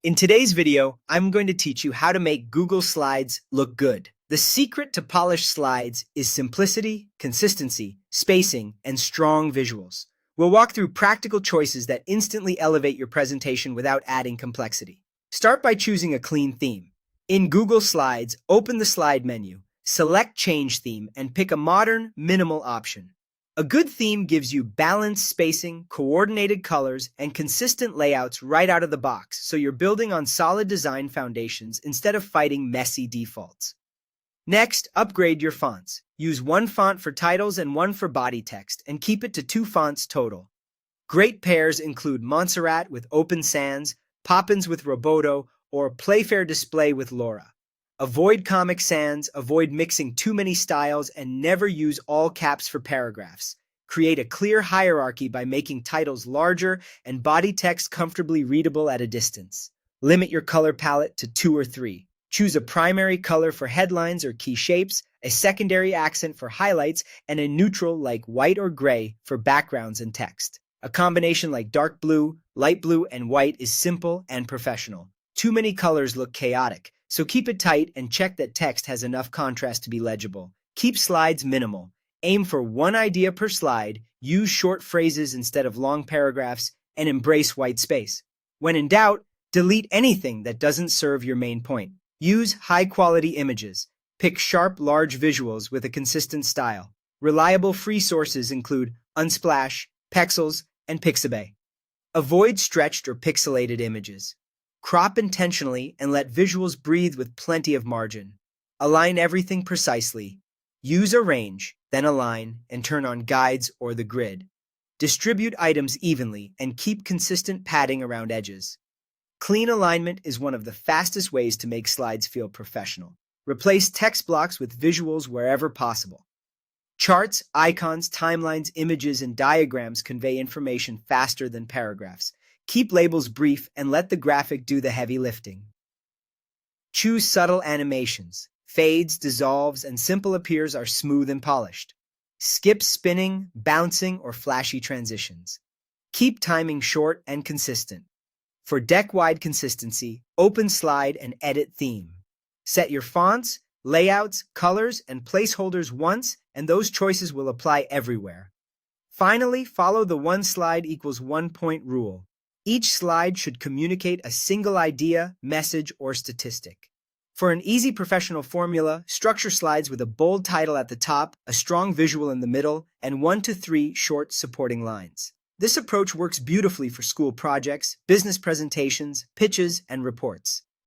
In today's video, I'm going to teach you how to make Google Slides look good. The secret to polished slides is simplicity, consistency, spacing, and strong visuals. We'll walk through practical choices that instantly elevate your presentation without adding complexity. Start by choosing a clean theme. In Google Slides, open the slide menu, select Change Theme, and pick a modern, minimal option. A good theme gives you balanced spacing, coordinated colors, and consistent layouts right out of the box, so you're building on solid design foundations instead of fighting messy defaults. Next, upgrade your fonts. Use one font for titles and one for body text, and keep it to 2 fonts total. Great pairs include Montserrat with Open Sans, Poppins with Roboto, or Playfair Display with Laura. Avoid Comic Sans, avoid mixing too many styles, and never use all caps for paragraphs. Create a clear hierarchy by making titles larger and body text comfortably readable at a distance. Limit your color palette to 2 or 3. Choose a primary color for headlines or key shapes, a secondary accent for highlights, and a neutral like white or gray for backgrounds and text. A combination like dark blue, light blue, and white is simple and professional. Too many colors look chaotic, so keep it tight and check that text has enough contrast to be legible. Keep slides minimal. Aim for one idea per slide, use short phrases instead of long paragraphs, and embrace white space. When in doubt, delete anything that doesn't serve your main point. Use high-quality images. Pick sharp, large visuals with a consistent style. Reliable free sources include Unsplash, Pexels, and Pixabay. Avoid stretched or pixelated images. Crop intentionally and let visuals breathe with plenty of margin. Align everything precisely. Use a range, then align, and turn on guides or the grid. Distribute items evenly and keep consistent padding around edges. Clean alignment is one of the fastest ways to make slides feel professional. Replace text blocks with visuals wherever possible. Charts, icons, timelines, images, and diagrams convey information faster than paragraphs. Keep labels brief and let the graphic do the heavy lifting. Choose subtle animations. Fades, dissolves, and simple appears are smooth and polished. Skip spinning, bouncing, or flashy transitions. Keep timing short and consistent. For deck-wide consistency, open slide and edit theme. Set your fonts, layouts, colors, and placeholders once, and those choices will apply everywhere. Finally, follow the one slide equals 1 point rule. Each slide should communicate a single idea, message, or statistic. For an easy professional formula, structure slides with a bold title at the top, a strong visual in the middle, and 1 to 3 short supporting lines. This approach works beautifully for school projects, business presentations, pitches, and reports.